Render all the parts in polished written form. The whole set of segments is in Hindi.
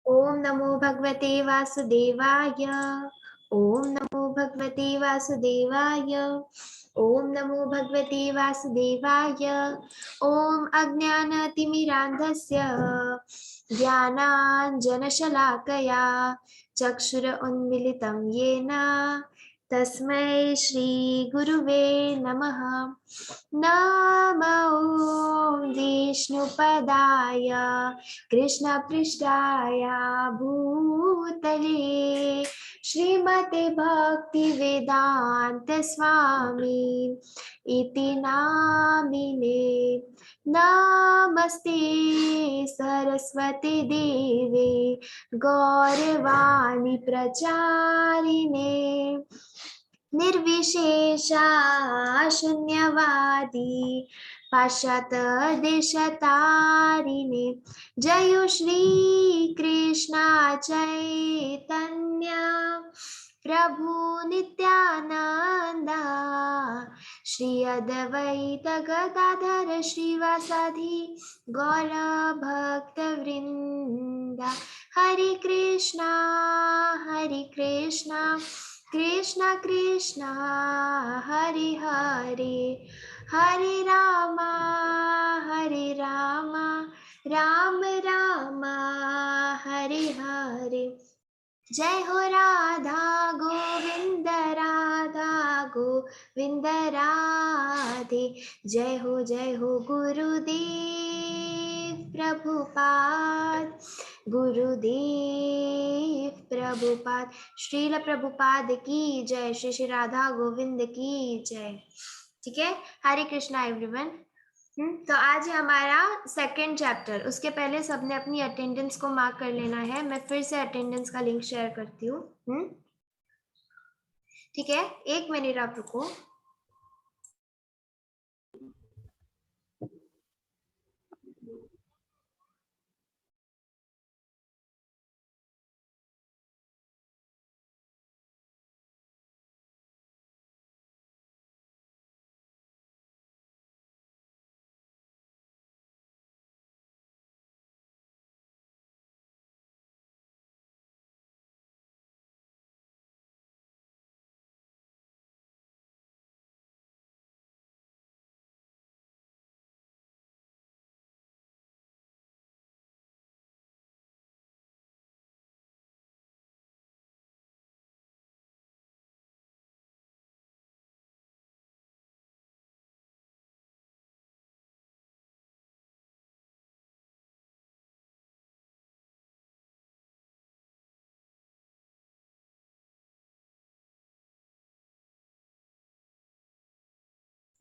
ओम नमो भगवते वासुदेवाय। ओम नमो भगवते वासुदेवाय। ओम नमो भगवते वासुदेवाय। ओम अज्ञानतिमिरान्धस्य ज्ञानाञ्जनशलाकया चक्षुरुन्मीलितं येन तस्मै श्री गुरुवे नमः। नमो विष्णुपदाय कृष्णपृष्ठाय भूतले श्रीमते भक्ति वेदांत स्वामी इति नामिने। नमस्ते सरस्वती देवे गौरवाणी प्रचारिणे निर्विशेषा शून्यवादी पाश्चात देशतारिणे। जय श्री कृष्ण चैतन्य प्रभु नित्यानंदा श्री अद्वैत गदाधर श्रीवासादि गौर भक्त वृंदा। हरे कृष्णा कृष्णा कृष्णा हरे हरे हरे रामा राम राम हरे हरे। जय हो राधा गोविंद राधे। जय हो गुरुदेव प्रभुपाद। श्रील प्रभुपाद की जय। श्री श्री राधा गोविंद की जय। ठीक है, हरे कृष्णा एवरीवन। तो आज है हमारा सेकंड चैप्टर। उसके पहले सबने अपनी अटेंडेंस को मार्क कर लेना है। मैं फिर से अटेंडेंस का लिंक शेयर करती हूँ। ठीक है, 1 मिनट आप रुको।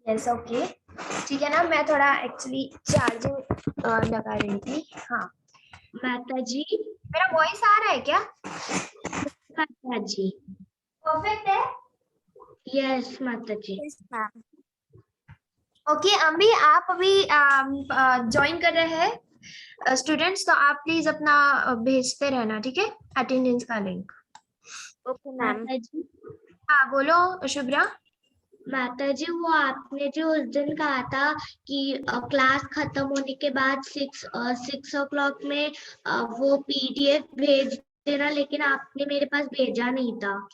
यस ओके, ठीक है ना। मैं थोड़ा एक्चुअली चार्जिंग लगा रही थी। हाँ माता जी, मेरा वॉइस आ रहा है क्या? माता जी। परफेक्ट है। यस माता जी। ओके अम्बी, आप अभी ज्वाइन कर रहे हैं स्टूडेंट्स, तो आप प्लीज अपना भेजते रहना, ठीक है, अटेंडेंस का लिंक। Okay ma'am. माता जी, हाँ बोलो शुभ्रा। माता जी, वो आपने जो उस दिन कहा था कि क्लास खत्म होने के बाद 6 o'clock में वो PDF भेज देना, लेकिन आपने मेरे पास भेजा नहीं था।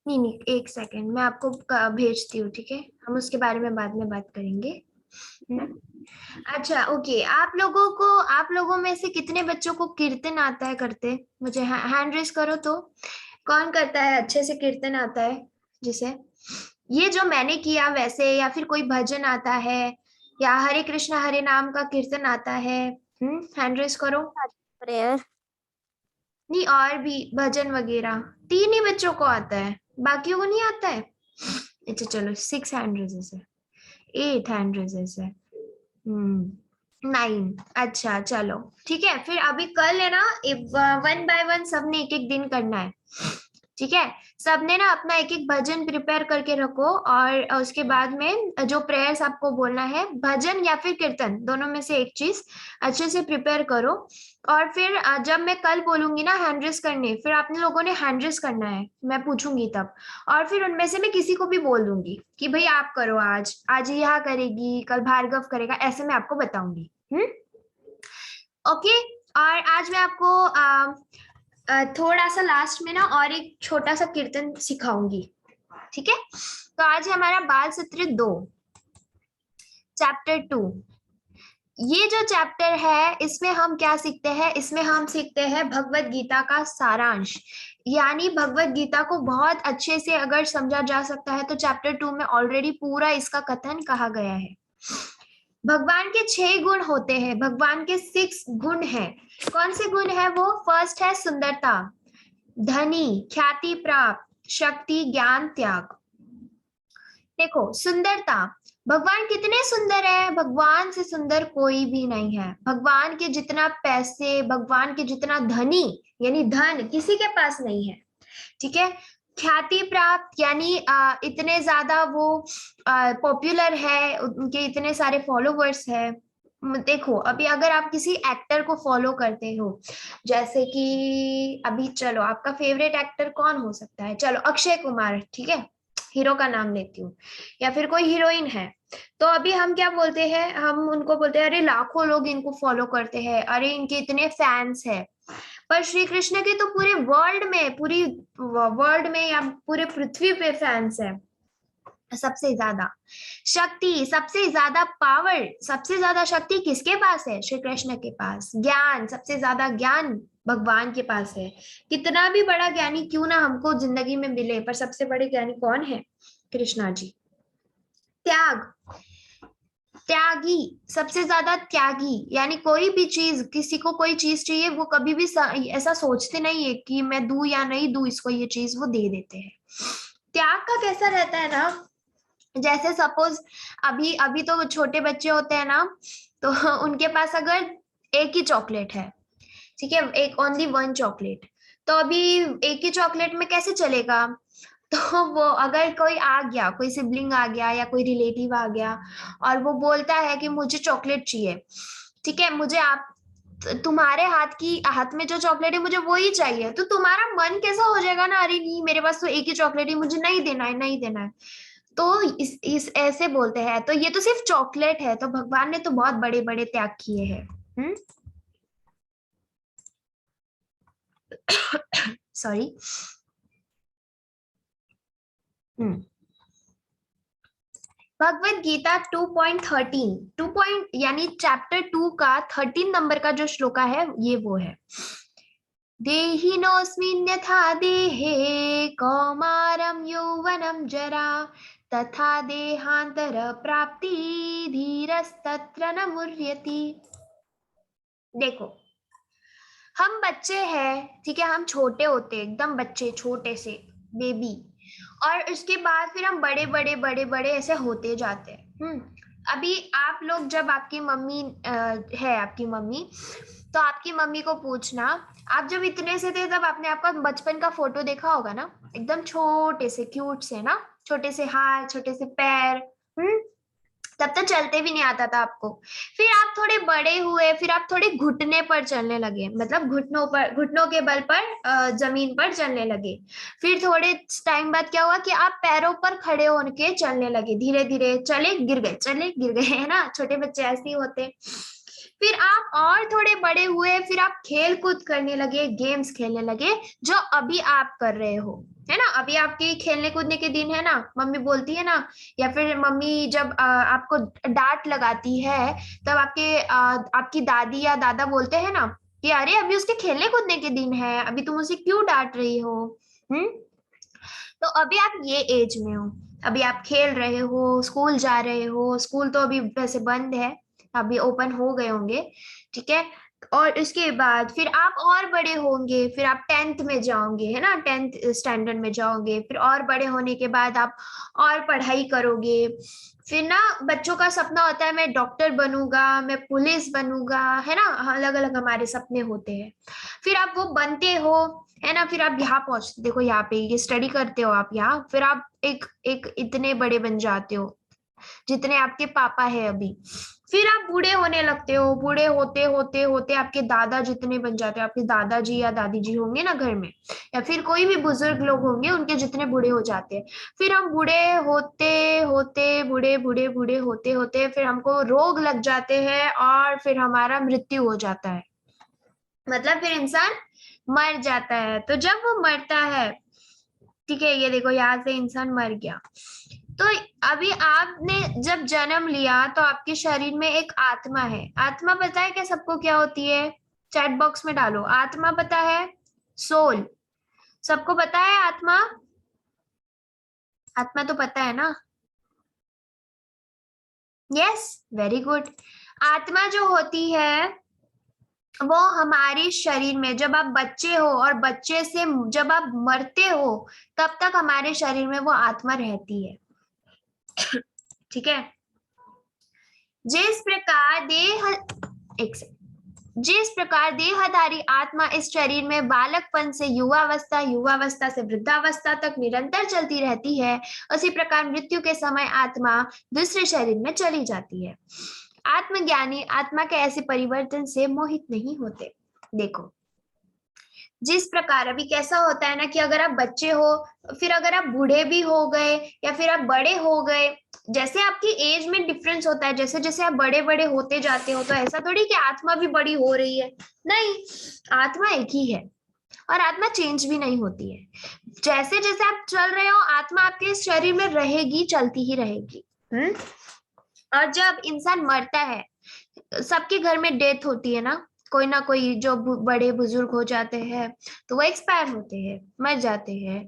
नहीं, एक सेकेंड, मैं आपको भेजती हूँ, ठीक है। हम उसके बारे में बाद में बात करेंगे। अच्छा ओके, आप लोगों में से कितने बच्चों को कीर्तन आता है करते? मुझे हैंड रेस करो तो। कौन करता है अच्छे से कीर्तन आता है जिसे? ये जो मैंने किया वैसे, या फिर कोई भजन आता है, या हरे कृष्णा हरे नाम का कीर्तन आता है? हैंड रेस करो। प्रेयर। नहीं, और भी भजन वगैरह 3 ही बच्चों को आता है, बाकियों को नहीं आता है। अच्छा चलो, 6 हैंड रेजेस है, 8 हैंड रेजेस है, 9। अच्छा चलो ठीक है, फिर अभी कल है ना, 1 बाय 1 सबने एक एक दिन करना है, ठीक है। सबने ना अपना एक एक भजन प्रिपेयर करके रखो, और उसके बाद में जो प्रेयर्स आपको बोलना है, भजन या फिर कीर्तन, दोनों में से एक चीज अच्छे से प्रिपेयर करो। और फिर जब मैं कल बोलूंगी ना हैंड रेस करने, फिर आपने लोगों ने हैंड रेस करना है, मैं पूछूंगी तब। और फिर उनमें से मैं किसी को भी बोल दूंगी कि भाई आप करो, आज यह करेगी, कल भार्गव करेगा, ऐसे मैं आपको बताऊंगी। ओके। और आज मैं आपको थोड़ा सा लास्ट में ना और एक छोटा सा कीर्तन सिखाऊंगी, ठीक है। तो आज है हमारा बाल सत्र 2 चैप्टर 2। ये जो चैप्टर है इसमें हम क्या सीखते हैं, इसमें हम सीखते हैं भगवत गीता का सारांश। यानी भगवत गीता को बहुत अच्छे से अगर समझा जा सकता है तो चैप्टर 2 में ऑलरेडी पूरा इसका कथन कहा गया है। भगवान के 6 गुण होते हैं, भगवान के 6 गुण हैं। कौन से गुण है वो? फर्स्ट है सुंदरता, धनी, ख्याति प्राप्त, शक्ति, ज्ञान, त्याग। देखो सुंदरता, भगवान कितने सुंदर है, भगवान से सुंदर कोई भी नहीं है। भगवान के जितना पैसे, भगवान के जितना धनी यानी धन किसी के पास नहीं है, ठीक है। ख्याति प्राप्त यानी इतने ज्यादा वो पॉपुलर है, उनके इतने सारे फॉलोवर्स है। देखो अभी अगर आप किसी एक्टर को फॉलो करते हो, जैसे कि अभी चलो आपका फेवरेट एक्टर कौन हो सकता है, चलो अक्षय कुमार, ठीक है, हीरो का नाम लेती हूँ, या फिर कोई हीरोइन है, तो अभी हम क्या बोलते हैं, हम उनको बोलते हैं अरे लाखों लोग इनको फॉलो करते हैं, अरे इनके इतने फैंस है। पर श्री कृष्ण के तो पूरे वर्ल्ड में या पूरे पृथ्वी पे फैंस है सबसे ज्यादा। शक्ति, सबसे ज्यादा पावर, सबसे ज्यादा शक्ति किसके पास है? श्री कृष्ण के पास। ज्ञान, सबसे ज्यादा ज्ञान भगवान के पास है। कितना भी बड़ा ज्ञानी क्यों ना हमको जिंदगी में मिले, पर सबसे बड़े ज्ञानी कौन है? कृष्णा जी। त्याग, त्यागी, सबसे ज्यादा त्यागी, यानी कोई भी चीज, किसी को कोई चीज चाहिए वो कभी भी ऐसा सोचते नहीं है कि मैं दूं या नहीं दूं इसको ये चीज, वो दे देते हैं। त्याग का कैसा रहता है ना, जैसे सपोज अभी अभी तो छोटे बच्चे होते हैं ना, तो उनके पास अगर एक ही चॉकलेट है, ठीक है, एक ओनली 1 चॉकलेट, तो अभी एक ही चॉकलेट में कैसे चलेगा? तो वो अगर कोई आ गया, कोई सिबलिंग आ गया या कोई रिलेटिव आ गया और वो बोलता है कि मुझे चॉकलेट चाहिए, ठीक है, मुझे आप तुम्हारे हाथ में जो चॉकलेट है मुझे वो ही चाहिए, तो तुम्हारा मन कैसा हो जाएगा ना, अरे नहीं मेरे पास तो एक ही चॉकलेट है, मुझे नहीं देना है, नहीं देना है। तो इस ऐसे बोलते हैं, तो ये तो सिर्फ चॉकलेट है, तो भगवान ने तो बहुत बड़े बड़े त्याग किए हैं। सॉरी। भगवत गीता 2.13 यानी चैप्टर 2 का 13 नंबर का जो श्लोका है ये वो है, देहिनोऽस्मिन् यथा देहे कौमारं यौवनं जरा तथा देहांतर प्राप्ति धीरस्तत्र न मुह्यति। देखो हम बच्चे हैं, ठीक है, हम छोटे होते एकदम बच्चे, छोटे से बेबी, और उसके बाद फिर हम बड़े बड़े बड़े बड़े ऐसे होते जाते हैं। अभी आप लोग जब आपकी मम्मी है आपकी मम्मी, तो आपकी मम्मी को पूछना, आप जब इतने से थे तब आपने आपका बचपन का फोटो देखा होगा ना, एकदम छोटे से क्यूट से ना, छोटे से हाथ, छोटे से पैर, तब तो चलते भी नहीं आता था आपको। फिर आप थोड़े बड़े हुए, फिर आप थोड़े घुटने पर चलने लगे, मतलब घुटनों के बल पर जमीन पर चलने लगे। फिर थोड़े टाइम बाद क्या हुआ कि आप पैरों पर खड़े होके चलने लगे, धीरे धीरे चले गिर गए, चले गिर गए, है ना, छोटे बच्चे ऐसे ही होते। फिर आप और थोड़े बड़े हुए, फिर आप खेल कूद करने लगे, गेम्स खेलने लगे, जो अभी आप कर रहे हो, है ना। अभी आपके खेलने कूदने के दिन है ना, मम्मी बोलती है ना, या फिर मम्मी जब आपको डांट लगाती है तब आपकी दादी या दादा बोलते हैं ना कि अरे अभी उसके खेलने कूदने के दिन है, अभी तुम उसे क्यों डांट रही हो। तो अभी आप ये एज में हो, अभी आप खेल रहे हो, स्कूल जा रहे हो, स्कूल तो अभी वैसे बंद है, अभी ओपन हो गए होंगे, ठीक है। और इसके बाद फिर आप और बड़े होंगे, फिर आप 10th में जाओगे, है ना, 10th स्टैंडर्ड में जाओगे, फिर और बड़े होने के बाद आप और पढ़ाई करोगे। फिर ना बच्चों का सपना होता है मैं डॉक्टर बनूंगा, मैं पुलिस बनूंगा, है ना, अलग अलग हमारे सपने होते हैं। फिर आप वो बनते हो, है ना, फिर आप यहाँ पहुंचते, देखो यहाँ पे ये स्टडी करते हो आप यहाँ, फिर आप एक इतने बड़े बन जाते हो जितने आपके पापा है अभी। फिर आप बूढ़े होने लगते हो, बूढ़े होते होते होते आपके दादा जितने बन जाते हो, आपके दादाजी या दादी जी होंगे ना घर में, या फिर कोई भी बुजुर्ग लोग होंगे, उनके जितने बूढ़े हो जाते हैं। फिर हम बूढ़े होते होते बूढ़े बूढ़े बूढ़े होते होते फिर हमको रोग लग जाते हैं और फिर हमारा मृत्यु हो जाता है। मतलब फिर इंसान मर जाता है। तो जब वो मरता है, ठीक है, ये देखो यहाँ से इंसान मर गया। तो अभी आपने जब जन्म लिया तो आपके शरीर में एक आत्मा है। आत्मा पता है क्या सबको क्या होती है? चैट बॉक्स में डालो, आत्मा पता है? सोल सबको पता है आत्मा? आत्मा तो पता है ना? Yes, very good. आत्मा जो होती है वो हमारे शरीर में, जब आप बच्चे हो और बच्चे से जब आप मरते हो तब तक हमारे शरीर में वो आत्मा रहती है। ठीक है। जिस प्रकार जिस प्रकार देहधारी आत्मा इस शरीर में बालकपन से युवावस्था, युवावस्था से वृद्धावस्था तक निरंतर चलती रहती है, उसी प्रकार मृत्यु के समय आत्मा दूसरे शरीर में चली जाती है। आत्मज्ञानी आत्मा के ऐसे परिवर्तन से मोहित नहीं होते। देखो जिस प्रकार अभी कैसा होता है ना कि अगर आप बच्चे हो, फिर अगर आप बूढ़े भी हो गए या फिर आप बड़े हो गए, जैसे आपकी एज में डिफरेंस होता है, जैसे जैसे आप बड़े बड़े होते जाते हो, तो ऐसा थोड़ी कि आत्मा भी बड़ी हो रही है। नहीं, आत्मा एक ही है और आत्मा चेंज भी नहीं होती है। जैसे जैसे आप चल रहे हो आत्मा आपके शरीर में रहेगी, चलती ही रहेगी। और जब इंसान मरता है, सबके घर में डेथ होती है ना, कोई ना कोई जो बड़े बुजुर्ग हो जाते हैं तो वो एक्सपायर होते हैं, मर जाते हैं।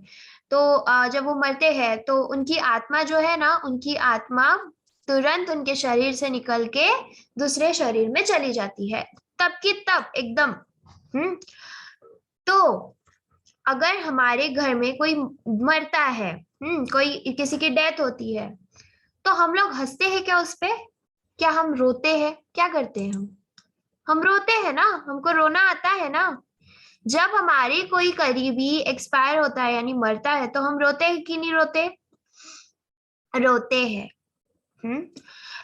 तो जब वो मरते हैं तो उनकी आत्मा जो है ना, उनकी आत्मा तुरंत उनके शरीर से निकल के दूसरे शरीर में चली जाती है, तब की तब एकदम। तो अगर हमारे घर में कोई मरता है, कोई किसी की डेथ होती है, तो हम लोग हंसते हैं क्या उस पे? क्या हम रोते हैं? क्या करते हैं हम रोते हैं ना, हमको रोना आता है ना। जब हमारे कोई करीबी एक्सपायर होता है यानी मरता है तो हम रोते हैं कि नहीं रोते? रोते हैं।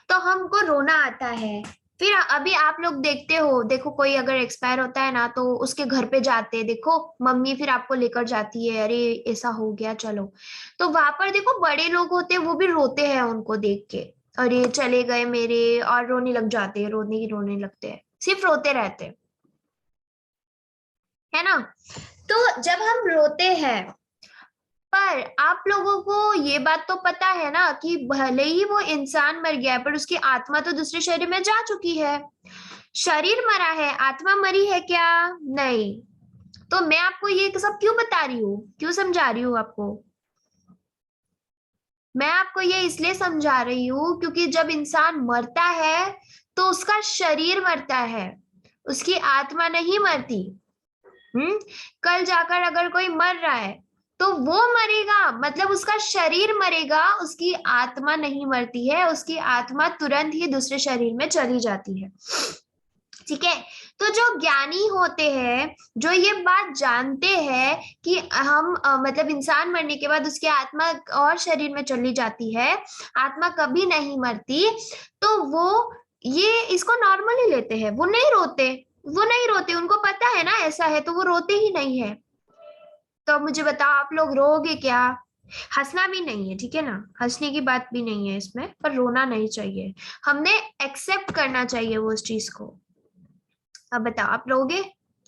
तो हमको रोना आता है। फिर अभी आप लोग देखते हो, देखो कोई अगर एक्सपायर होता है ना तो उसके घर पे जाते, देखो मम्मी फिर आपको लेकर जाती है, अरे ऐसा हो गया चलो। तो वहां पर देखो बड़े लोग होते हैं, वो भी रोते हैं उनको देख के, अरे चले गए मेरे, और रोने लग जाते हैं, रोने लगते हैं, सिर्फ रोते रहते हैं, है ना। तो जब हम रोते हैं, पर आप लोगों को ये बात तो पता है ना कि भले ही वो इंसान मर गया है पर उसकी आत्मा तो दूसरे शरीर में जा चुकी है। शरीर मरा है, आत्मा मरी है क्या? नहीं। तो मैं आपको ये सब क्यों बता रही हूँ, क्यों समझा रही हूँ आपको? मैं आपको ये इसलिए समझा रही हूँ क्योंकि जब इंसान मरता है तो उसका शरीर मरता है, उसकी आत्मा नहीं मरती। कल जाकर अगर कोई मर रहा है तो वो मरेगा, मतलब उसका शरीर मरेगा, उसकी आत्मा नहीं मरती है, उसकी आत्मा तुरंत ही दूसरे शरीर में चली जाती है। ठीक है। तो जो ज्ञानी होते हैं, जो ये बात जानते हैं कि हम मतलब इंसान मरने के बाद उसकी आत्मा और शरीर में चली जाती है, आत्मा कभी नहीं मरती, तो वो ये इसको नॉर्मली लेते हैं, वो नहीं रोते, उनको पता है ना ऐसा है, तो वो रोते ही नहीं है। तो अब मुझे बताओ आप लोग रोगे क्या? हंसना भी नहीं है, ठीक है ना, हंसने की बात भी नहीं है इसमें, पर रोना नहीं चाहिए, हमने एक्सेप्ट करना चाहिए वो उस चीज को। अब बताओ आप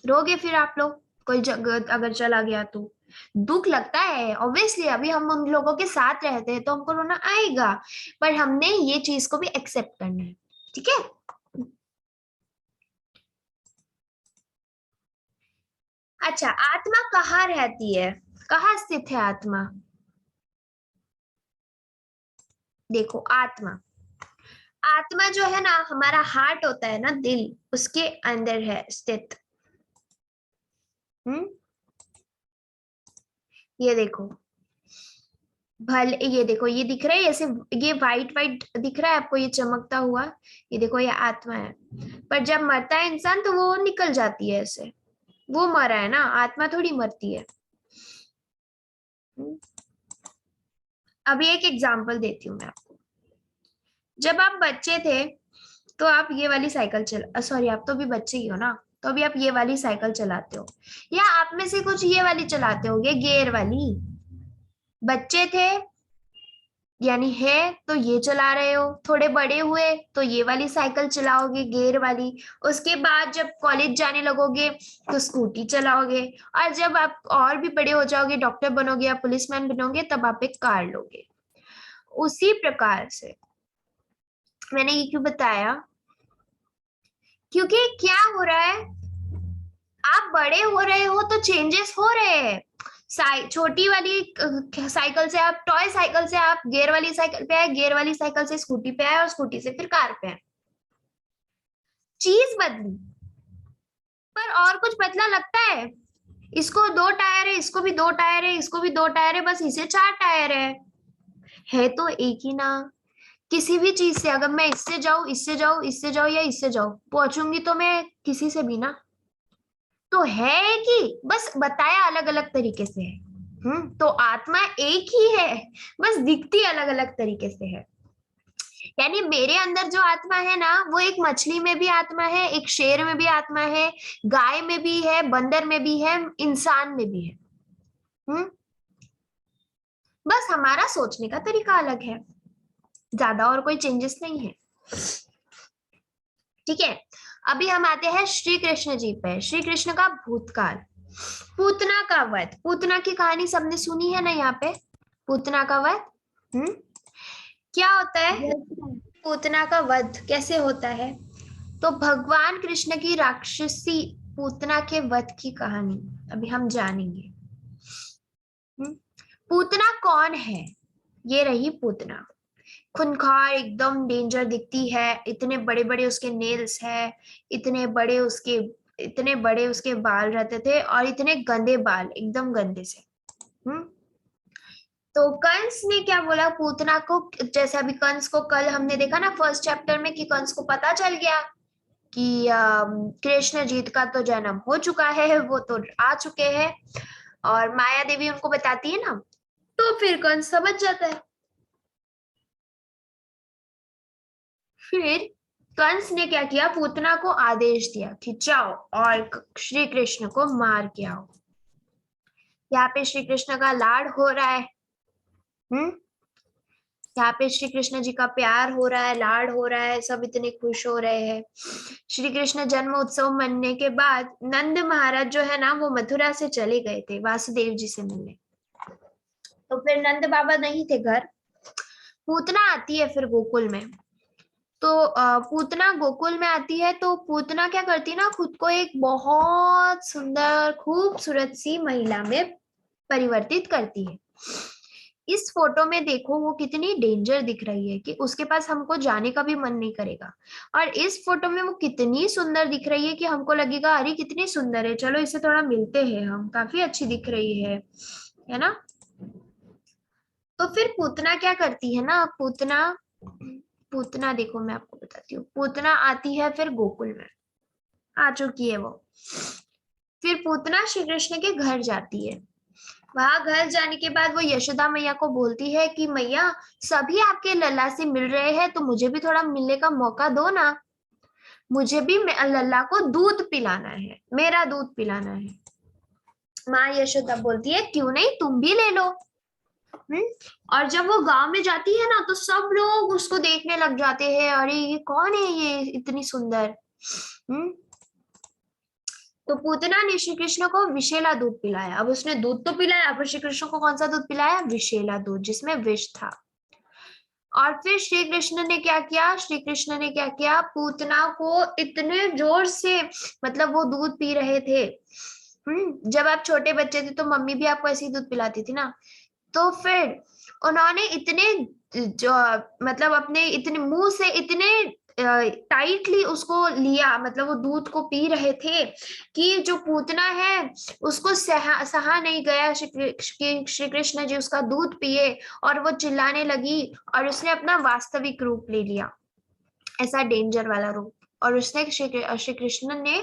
रोगे फिर आप लोग कोई जगह अगर चला गया तो दुख लगता है ऑब्वियसली, अभी हम उन लोगों के साथ रहते हैं तो हमको रोना आएगा, पर हमने ये चीज को भी एक्सेप्ट करना है। ठीक है। अच्छा, आत्मा कहाँ रहती है, कहाँ स्थित है आत्मा? देखो आत्मा, आत्मा जो है ना, हमारा हार्ट होता है ना, दिल, उसके अंदर है स्थित। ये देखो, भले ये देखो, ये दिख रहा है ऐसे, ये वाइट वाइट दिख रहा है आपको, ये चमकता हुआ, ये देखो ये आत्मा है। पर जब मरता है इंसान तो वो निकल जाती है ऐसे, वो मरा है ना, आत्मा थोड़ी मरती है। अभी एक एग्जांपल देती हूँ मैं आपको। जब आप बच्चे थे तो आप ये वाली साइकिल सॉरी आप तो भी बच्चे ही हो ना, तो अभी आप ये वाली साइकिल चलाते हो, या आप में से कुछ ये वाली चलाते होगे, गियर वाली। बच्चे थे, यानी है तो ये चला रहे हो, थोड़े बड़े हुए तो ये वाली साइकिल चलाओगे, गियर वाली, उसके बाद जब कॉलेज जाने लगोगे तो स्कूटी चलाओगे, और जब आप और भी बड़े हो जाओगे, डॉक्टर बनोगे या पुलिसमैन बनोगे, तब आप एक कार लोगे। उसी प्रकार से मैंने ये क्यों बताया, क्योंकि क्या हो रहा है, आप बड़े हो रहे हो तो चेंजेस हो रहे हैं। छोटी वाली साइकिल से आप, टॉय साइकिल से आप गियर वाली साइकिल पे आए, गियर वाली साइकिल से स्कूटी पे आए, और स्कूटी से फिर कार पे आए। चीज बदली, पर और कुछ बदला लगता है? इसको 2 टायर है, इसको भी 2 टायर है, इसको भी 2 टायर है, बस इसे 4 टायर है तो एक ही ना। किसी भी चीज से अगर मैं इससे जाऊं, इससे जाऊं, इससे जाऊं या इससे जाऊं, पहुंचूंगी तो मैं किसी से भी ना। तो है एक ही, बस बताया अलग अलग तरीके से है। तो आत्मा एक ही है, बस दिखती अलग अलग तरीके से है। यानी मेरे अंदर जो आत्मा है ना, वो एक मछली में भी आत्मा है, एक शेर में भी आत्मा है, गाय में भी है, बंदर में भी है, इंसान में भी है। बस हमारा सोचने का तरीका अलग है, ज्यादा और कोई चेंजेस नहीं है। ठीक है, अभी हम आते हैं श्री कृष्ण जी पे। श्री कृष्ण का भूतकाल, पूतना का वध। पूतना की कहानी सबने सुनी है ना यहाँ पे, पूतना का वध। क्या होता है पूतना का वध, कैसे होता है? तो भगवान कृष्ण की राक्षसी पूतना के वध की कहानी अभी हम जानेंगे। पूतना कौन है? ये रही पूतना, खूंखार, एकदम डेंजर दिखती है, इतने बड़े बड़े उसके नेल्स है, इतने बड़े उसके बाल रहते थे, और इतने गंदे बाल, एकदम गंदे से। तो कंस ने क्या बोला पूतना को, जैसे अभी कंस को कल हमने देखा ना फर्स्ट चैप्टर में, कि कंस को पता चल गया कि कृष्ण जीत का तो जन्म हो चुका है, वो तो आ चुके हैं, और माया देवी उनको बताती है ना, तो फिर कंस समझ जाता है। फिर कंस ने क्या किया, पूतना को आदेश दिया कि जाओ और श्री कृष्ण को मार के आओ। यहाँ पे श्री कृष्ण का लाड हो रहा है। यहाँ पे श्री कृष्ण जी का प्यार हो रहा है, लाड हो रहा है, सब इतने खुश हो रहे हैं। श्री कृष्ण जन्म उत्सव मनने के बाद नंद महाराज जो है ना, वो मथुरा से चले गए थे वासुदेव जी से मिलने। तो फिर नंद बाबा नहीं थे घर, पूतना आती है फिर गोकुल में। तो पूतना गोकुल में आती है, तो पूतना क्या करती है ना, खुद को एक बहुत सुंदर खूबसूरत सी महिला में परिवर्तित करती है। इस फोटो में देखो वो कितनी डेंजर दिख रही है कि उसके पास हमको जाने का भी मन नहीं करेगा, और इस फोटो में वो कितनी सुंदर दिख रही है कि हमको लगेगा अरे कितनी सुंदर है, चलो इससे थोड़ा मिलते हैं, हम काफी अच्छी दिख रही है ना। तो फिर पूतना क्या करती है ना, पूतना देखो मैं आपको बताती हूँ, पूतना आती है फिर गोकुल में, आ चुकी है वो। फिर पूतना श्री कृष्ण के घर जाती है। वहां घर जाने के बाद वो यशोदा मैया को बोलती है कि मैया सभी आपके लल्ला से मिल रहे हैं, तो मुझे भी थोड़ा मिलने का मौका दो ना, मुझे भी लल्ला को दूध पिलाना है, मेरा दूध पिलाना है। माँ यशोदा बोलती है क्यों नहीं, तुम भी ले लो। और जब वो गांव में जाती है ना, तो सब लोग उसको देखने लग जाते हैं, अरे ये कौन है, ये इतनी सुंदर। तो पूतना ने श्री कृष्ण को विषैला दूध पिलाया। अब उसने दूध तो पिलाया, पर श्री कृष्ण को कौन सा दूध पिलाया, विषैला दूध, जिसमें विष था। और फिर श्री कृष्ण ने क्या किया, पूतना को इतने जोर से, मतलब वो दूध पी रहे थे। जब आप छोटे बच्चे थे तो मम्मी भी आपको ऐसे ही दूध पिलाती थी ना, तो फिर उन्होंने इतने जो मतलब अपने इतने मुंह से इतने टाइटली उसको लिया, मतलब वो दूध को पी रहे थे कि जो पूतना है उसको सहा नहीं गया श्री कृष्ण जी उसका दूध पिए, और वो चिल्लाने लगी, और उसने अपना वास्तविक रूप ले लिया, ऐसा डेंजर वाला रूप, और उसने श्री कृष्ण ने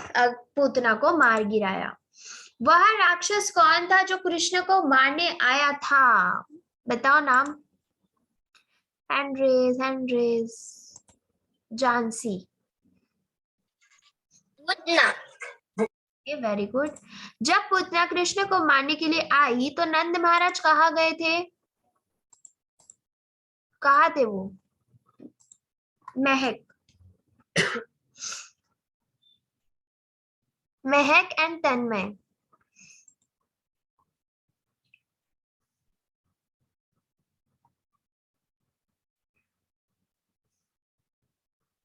पूतना को मार गिराया। वह राक्षस कौन था जो कृष्ण को मारने आया था, बताओ नाम। हैंड्रेस झांसी। Very good. जब पूतना कृष्ण को मारने के लिए आई तो नंद महाराज कहाँ गए थे, कहाँ थे वो? महक, महक एंड तन्मय।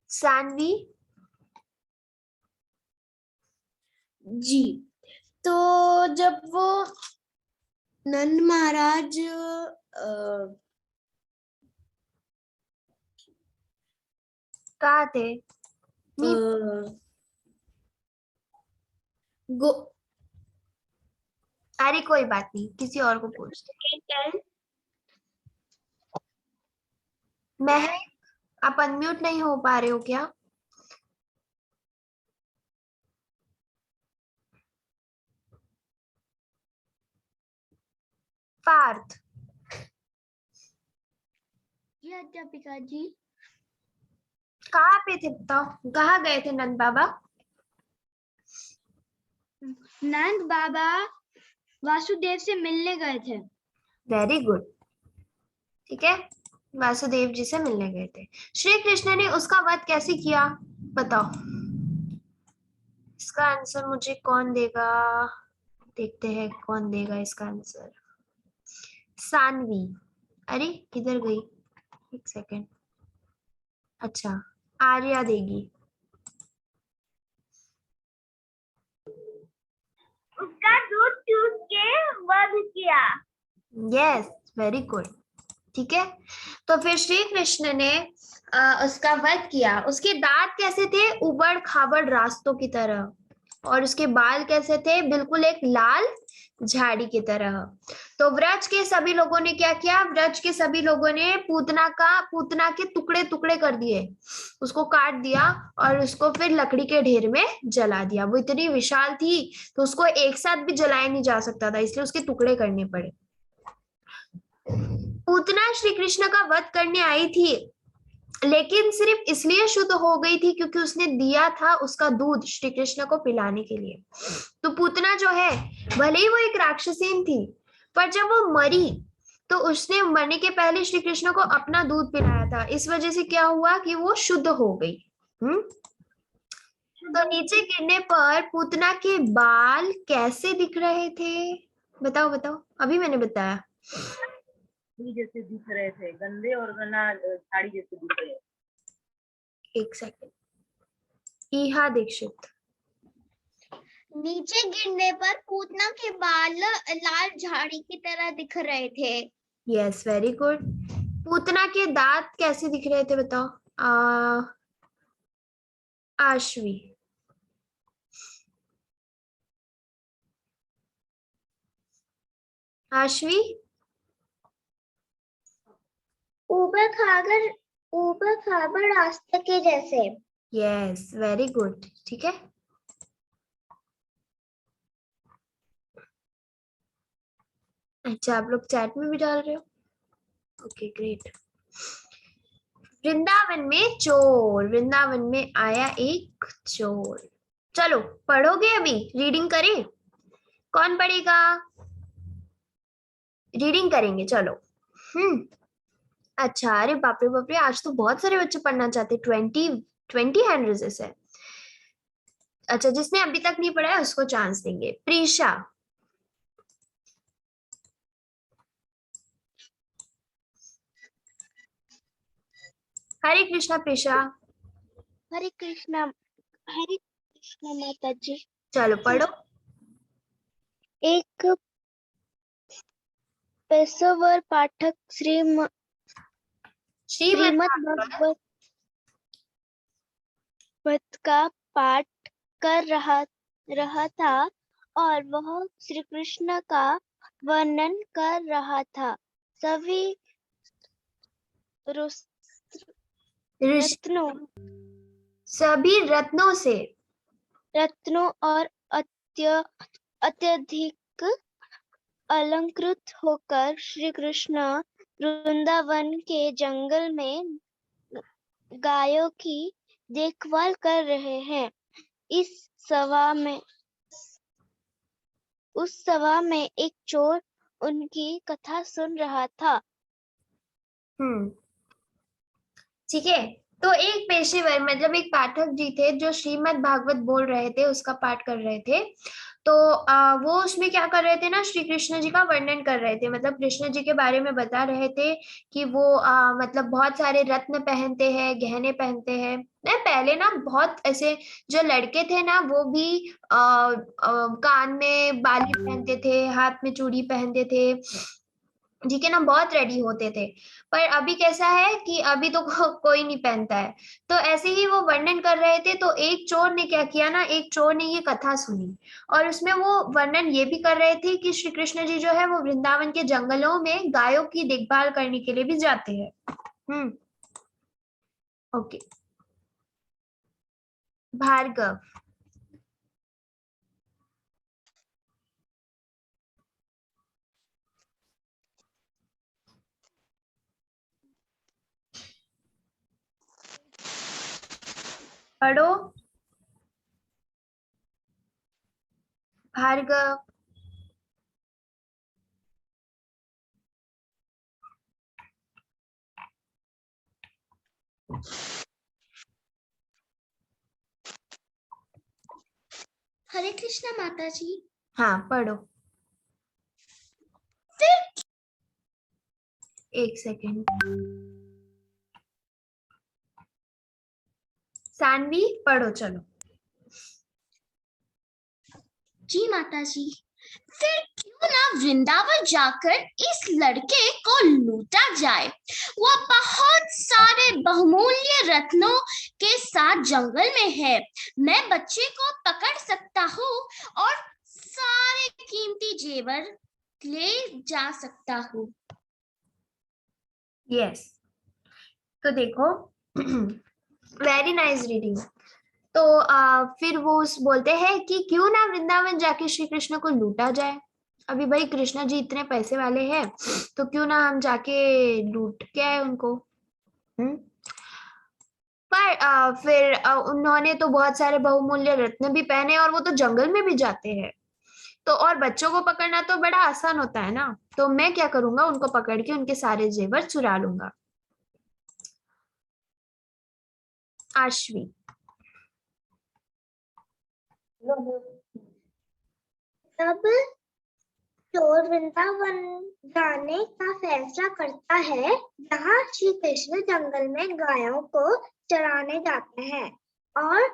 सानवी, जी, तो जब वो नंद महाराज कहाँ थे? नी- गो अरे कोई बात नहीं, किसी और को पूछते। महक, आप अनम्यूट नहीं हो पा रहे हो क्या? पार्थ, जी अध्यापिका जी। कहाँ पे थे बताओ, कहाँ गए थे नंद बाबा? नंद बाबा वासुदेव से मिलने गए थे। वेरी गुड, ठीक है, वासुदेव जी से मिलने गए थे। श्री कृष्ण ने उसका वध कैसे किया, बताओ। इसका आंसर मुझे कौन देगा? देखते हैं कौन देगा इसका आंसर। सानवी, अरे किधर गई, एक सेकेंड। अच्छा, आर्या देगी। उसका दूध चूस के वध किया। यस, वेरी गुड, ठीक है। तो फिर श्री कृष्ण ने उसका वध किया। उसके दांत कैसे थे? उबड़ खाबड़ रास्तों की तरह, और उसके बाल कैसे थे? बिल्कुल एक लाल झाड़ी की तरह। तो व्रज के सभी लोगों ने क्या किया? व्रज के सभी लोगों ने पूतना के टुकड़े टुकड़े कर दिए, उसको काट दिया और उसको फिर लकड़ी के ढेर में जला दिया। वो इतनी विशाल थी तो उसको एक साथ भी जलाया नहीं जा सकता था, इसलिए उसके टुकड़े करने पड़े। पूतना श्री कृष्ण का वध करने आई थी, लेकिन सिर्फ इसलिए शुद्ध हो गई थी क्योंकि उसने दिया था उसका दूध श्री कृष्ण को पिलाने के लिए। तो पूतना जो है, भले ही वो एक राक्षसीन थी, पर जब वो मरी तो उसने मरने के पहले श्री कृष्ण को अपना दूध पिलाया था। इस वजह से क्या हुआ कि वो शुद्ध हो गई। तो नीचे गिरने पर पूतना के बाल कैसे दिख रहे थे? बताओ बताओ, अभी मैंने बताया। जैसे दिख रहे थे, गंदे और गना साड़ी जैसे दिख रहे थे। एक सेकेंड, ईहा दीक्षित। नीचे गिरने पर पूतना के बाल लाल झाड़ी की तरह दिख रहे थे। Yes, very good. पूतना के दांत कैसे दिख रहे थे बताओ। आश्वी, आश्वी। ऊबड़ खाबड़ रास्ते के जैसे। यस, वेरी गुड, ठीक है। अच्छा, आप लोग चैट में भी डाल रहे हो, ओके ग्रेट। वृंदावन में चोर, वृंदावन में आया एक चोर। चलो पढ़ोगे, अभी रीडिंग करें? कौन पढ़ेगा? रीडिंग करेंगे, चलो। अच्छा, अरे बाप रे बाप रे, आज तो बहुत सारे बच्चे पढ़ना चाहते। 20 हैंड रेजेस है। अच्छा, जिसने अभी तक नहीं पढ़ा है उसको चांस देंगे। प्रीशा, हरे कृष्णा प्रीशा। हरे कृष्णा माता जी। चलो पढ़ो। एक पेशेवर पाठक श्रीमद् श्रीमद् भागवत का पाठ कर रहा था और वह श्री कृष्ण का वर्णन कर रहा था। सभी रत्नों सभी रत्नों और अत्यधिक अलंकृत होकर श्री कृष्ण वृंदावन के जंगल में गायों की देखभाल कर रहे हैं। उस सभा में एक चोर उनकी कथा सुन रहा था। ठीक है। तो एक पेशेवर मतलब एक पाठक जी थे जो श्रीमद् भागवत बोल रहे थे, उसका पाठ कर रहे थे। तो वो उसमें क्या कर रहे थे ना, श्री कृष्ण जी का वर्णन कर रहे थे, मतलब कृष्ण जी के बारे में बता रहे थे कि वो मतलब बहुत सारे रत्न पहनते हैं, गहने पहनते हैं। नहीं, पहले ना बहुत ऐसे जो लड़के थे ना वो भी कान में बाली पहनते थे, हाथ में चूड़ी पहनते थे, ठीक है ना, बहुत रेडी होते थे। पर अभी कैसा है कि अभी तो कोई नहीं पहनता है। तो ऐसे ही वो वर्णन कर रहे थे, तो एक चोर ने क्या किया ना, एक चोर ने ये कथा सुनी और उसमें वो वर्णन ये भी कर रहे थे कि श्री कृष्ण जी जो है वो वृंदावन के जंगलों में गायों की देखभाल करने के लिए भी जाते हैं। ओके। भार्गव। पढ़ो। भार्गव। हरे कृष्णा माता जी। हाँ पढ़ो। एक सेकेंड। सानवी पढ़ो चलो। जी माता जी। फिर क्यों ना वृंदावन जाकर इस लड़के को लूटा जाए। वह बहुत सारे बहुमूल्य रत्नों के साथ जंगल में है। मैं बच्चे को पकड़ सकता हूँ और सारे कीमती जेवर ले जा सकता हूँ। यस। तो देखो, वेरी नाइस रीडिंग। तो फिर वो बोलते हैं कि क्यों ना वृंदावन जाके श्री कृष्ण को लूटा जाए। अभी भाई कृष्ण जी इतने पैसे वाले हैं, तो क्यों ना हम जाके लूट के आए उनको। पर फिर उन्होंने तो बहुत सारे बहुमूल्य रत्न भी पहने और वो तो जंगल में भी जाते हैं। तो और बच्चों को पकड़ना तो बड़ा आसान होता है ना, तो मैं क्या करूंगा, उनको पकड़ के उनके सारे जेवर चुरा लूंगा। आश्वी। तब चोर वृंदावन जाने का फैसला करता है, जहाँ श्री कृष्ण जंगल में गायों को चराने जाते हैं। और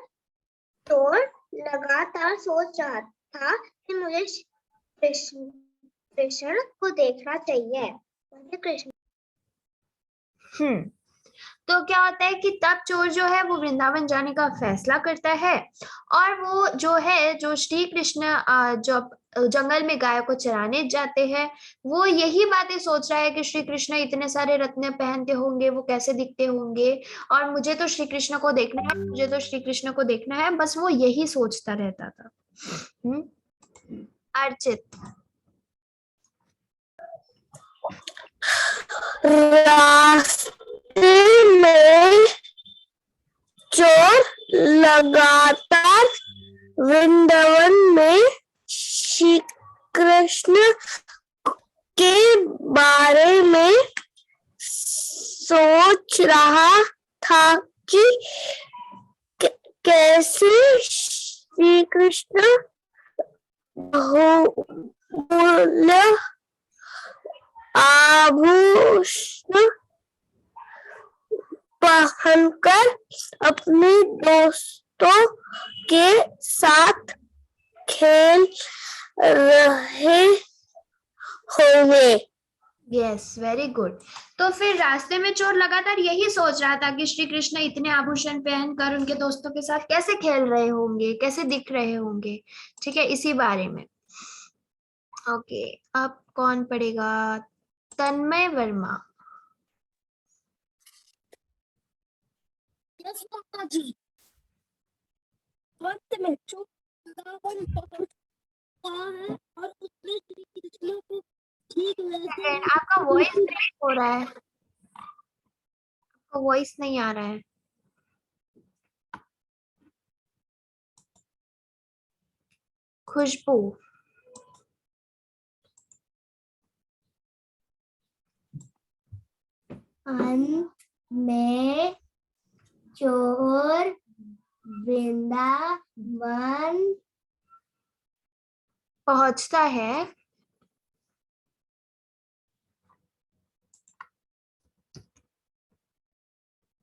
चोर लगातार सोच रहा था कि मुझे कृष्ण कृष्ण को देखना चाहिए। मुझे कृष्ण। तो क्या होता है कि तब चोर जो है वो वृंदावन जाने का फैसला करता है, और वो जो है, जो श्री कृष्ण जब जंगल में गायों को चराने जाते हैं, वो यही बातें सोच रहा है कि श्री कृष्ण इतने सारे रत्न पहनते होंगे, वो कैसे दिखते होंगे, और मुझे तो श्री कृष्ण को देखना है, मुझे तो श्री कृष्ण को देखना है, बस वो यही सोचता रहता था। अर्चित। रास्ते में चोर लगातार वृंदावन में श्री कृष्ण के बारे में सोच रहा था कि कैसे श्री कृष्ण बहुमूल्य आभूषण पहनकर अपने दोस्तों के साथ खेल रहे होंगे। Yes, very good. तो फिर रास्ते में चोर लगातार यही सोच रहा था कि श्री कृष्ण इतने आभूषण पहनकर उनके दोस्तों के साथ कैसे खेल रहे होंगे, कैसे दिख रहे होंगे, ठीक है, इसी बारे में। ओके, अब कौन पढ़ेगा? तन्मय वर्मा। जी वक्त में चोर वृंदावन पहुंचता है और उसने श्री कृष्ण को ठीक वैसे ही आपका वॉइस ब्रेक हो रहा है, आपका वॉइस नहीं आ रहा है। खुशबू। अंत में चोर वृंदावन पहुंचता है।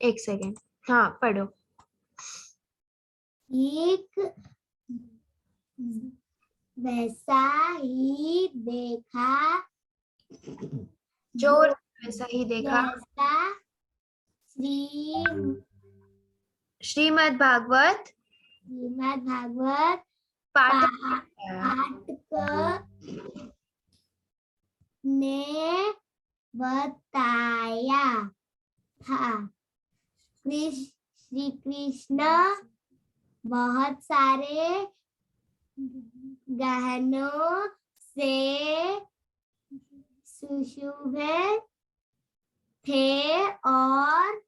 एक सेकेंड, हाँ पढ़ो। ठीक वैसा ही देखा, चोर वैसा ही देखा, जैसा श्रीमद् भागवत पाठक पाठक ने बताया था। श्री कृष्ण बहुत सारे गहनों से सुशोभित थे और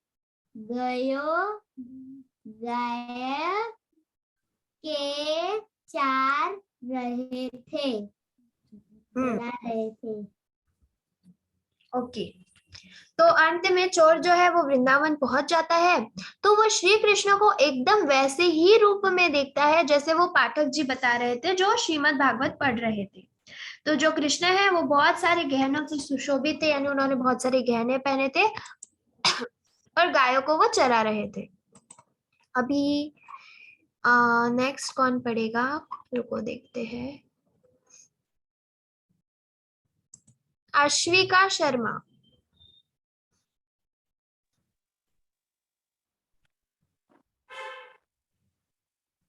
गाय के चार रहे थे। ओके, तो अंत में चोर जो है वो वृंदावन पहुंच जाता है। तो वो श्री कृष्ण को एकदम वैसे ही रूप में देखता है जैसे वो पाठक जी बता रहे थे जो श्रीमद् भागवत पढ़ रहे थे। तो जो कृष्ण है वो बहुत सारे गहनों से सुशोभित थे, यानी उन्होंने बहुत सारे गहने पहने थे और गायों को वो चरा रहे थे। अभी नेक्स्ट कौन पढ़ेगा, रुको देखते हैं। अश्विका शर्मा,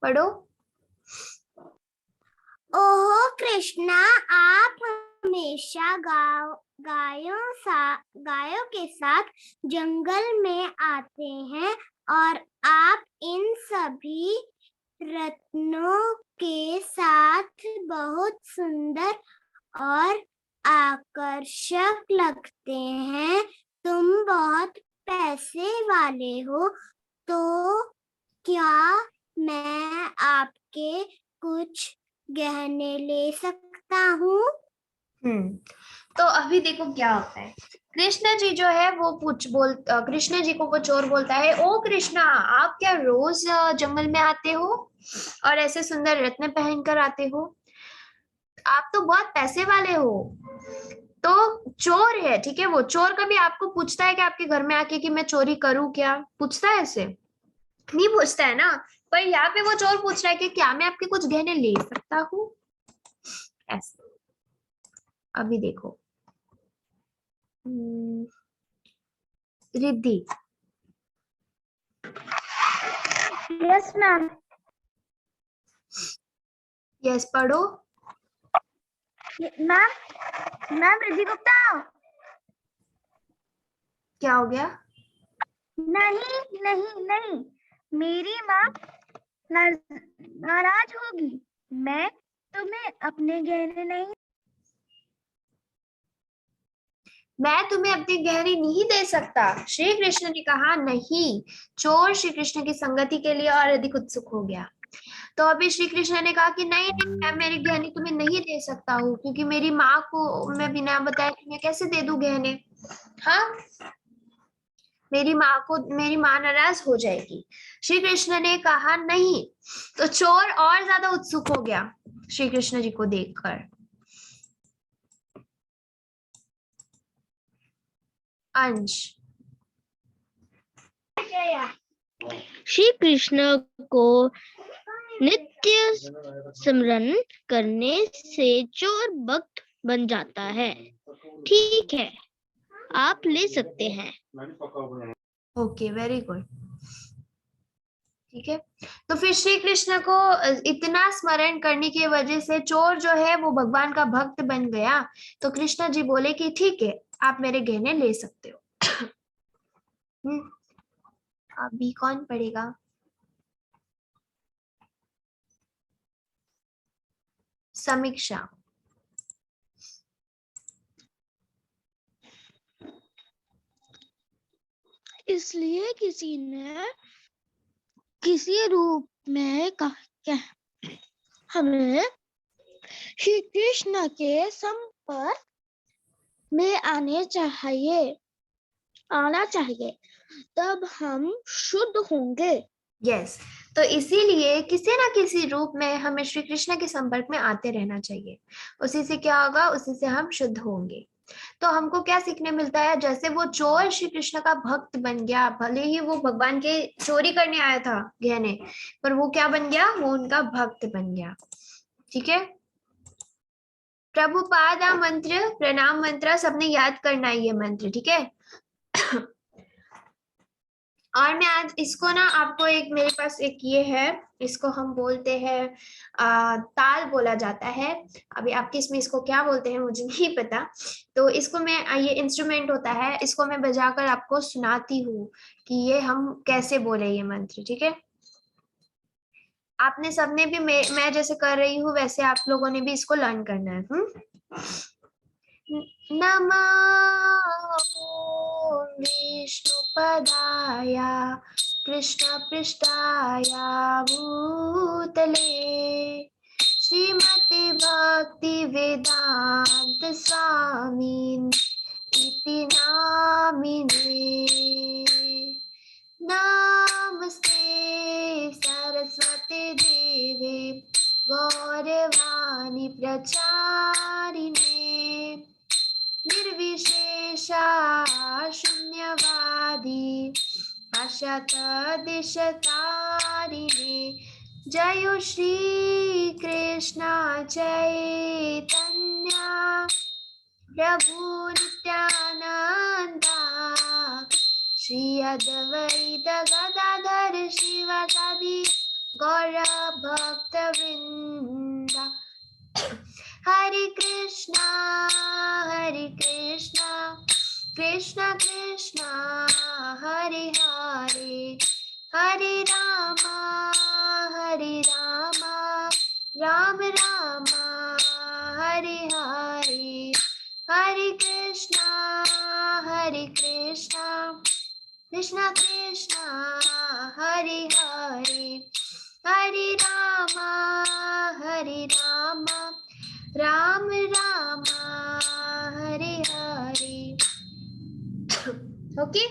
पढ़ो। ओह कृष्णा, आप हमेशा गायों के साथ जंगल में आते हैं और आप इन सभी रत्नों के साथ बहुत सुंदर और आकर्षक लगते हैं। तुम बहुत पैसे वाले हो, तो क्या मैं आपके कुछ गहने ले सकता हूँ? तो अभी देखो क्या होता है। कृष्ण जी जो है वो कृष्ण जी को वो चोर बोलता है, ओ कृष्णा, आप क्या रोज जंगल में आते हो और ऐसे सुंदर रत्न पहनकर आते हो? आप तो बहुत पैसे वाले हो। तो चोर है, ठीक है, वो चोर कभी आपको पूछता है कि आपके घर में आके कि मैं चोरी करूं क्या? पूछता है ऐसे? नहीं पूछता है ना। पर यहाँ पे वो चोर पूछ रहा है कि क्या मैं आपके कुछ गहने ले सकता हूँ, ऐसे। अभी देखो रिद्धि। Yes ma'am. यस पढ़ो। मैम रिद्धि गुप्ता। क्या हो गया? नहीं नहीं नहीं, मेरी माँ नाराज होगी। मैं तुम्हें अपने गहने नहीं। मैं तुम्हें अपनी गहने नहीं दे सकता, श्री कृष्ण ने कहा। नहीं, चोर श्री कृष्ण की संगति के लिए और अधिक उत्सुक हो गया। तो अभी श्री कृष्ण ने कहा कि नहीं नहीं, मैं मेरी गहने तुम्हें नहीं दे सकता हूँ, क्योंकि मेरी माँ को मैं बिना बताए तुम्हें कैसे दे दूं गहने? हाँ, मेरी माँ नाराज हो जाएगी। श्री कृष्ण ने कहा नहीं। तो चोर और ज्यादा उत्सुक हो गया श्री कृष्ण जी को देखकर। अंश। श्री कृष्ण को नित्य स्मरण करने से चोर भक्त बन जाता है। ठीक है, आप ले सकते हैं। Okay, very good. ठीक है, तो फिर श्री कृष्ण को इतना स्मरण करने की वजह से चोर जो है वो भगवान का भक्त बन गया। तो कृष्ण जी बोले कि ठीक है, आप मेरे गहने ले सकते हो। अभी कौन पढ़ेगा? समीक्षा। इसलिए किसी ने किसी रूप में हमें श्री कृष्ण के संपर्क में आने चाहिए। आना चाहिए, तब हम शुद्ध होंगे। यस, तो इसीलिए किसी ना किसी रूप में हमें श्री कृष्ण के संपर्क में आते रहना चाहिए। उसी से क्या होगा, उसी से हम शुद्ध होंगे। तो हमको क्या सीखने मिलता है, जैसे वो चोर श्री कृष्ण का भक्त बन गया, भले ही वो भगवान के चोरी करने आया था गहने, पर वो क्या बन गया, वो उनका भक्त बन गया। ठीक है, प्रभुपादा मंत्र, प्रणाम मंत्र सबने याद करना है ये मंत्र, ठीक है। और मैं आज इसको ना आपको एक, मेरे पास एक ये है, इसको हम बोलते हैं ताल बोला जाता है। अभी आप किस में इसको क्या बोलते हैं मुझे नहीं पता। तो इसको मैं, ये इंस्ट्रूमेंट होता है, इसको मैं बजाकर आपको सुनाती हूँ कि ये हम कैसे बोले ये मंत्र, ठीक है। आपने सबने भी, मैं जैसे कर रही हूँ वैसे आप लोगों ने भी इसको लर्न करना है। नमो विष्णुपदाय कृष्णपृष्ठाय भूतले श्रीमते भक्ति वेदांत स्वामी इति नामिने। नमस्ते सरस्वती देवे गौरवाणी प्रचारिणे निर्विशेषा शून्यवादी पाश्चात्य जय श्री कृष्ण चैतन्य प्रभु नित्यानंदा श्री अद्वैत गदाधर शिवासादि गौर भक्तवृंद। हरे कृष्णा कृष्णा कृष्णा हरे हरे, हरे रामा राम राम हरे हरे, हरे कृष्णा कृष्णा कृष्णा हरे हरे, हरे राम राम राम हरे हरे। ओके,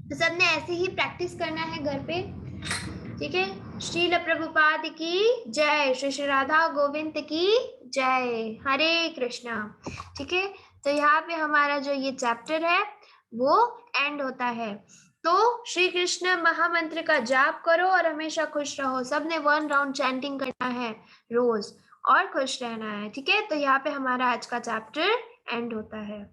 तो सबने ऐसे ही प्रैक्टिस करना है घर पे, ठीक है। श्रील प्रभुपाद की जय, श्री श्री राधा गोविंद की जय, हरे कृष्णा। ठीक है, तो यहाँ पे हमारा जो ये चैप्टर है वो एंड होता है। तो श्री कृष्ण महामंत्र का जाप करो और हमेशा खुश रहो। सबने 1 राउंड चैंटिंग करना है रोज और खुश रहना है, ठीक है। तो यहाँ पे हमारा आज का चैप्टर एंड होता है।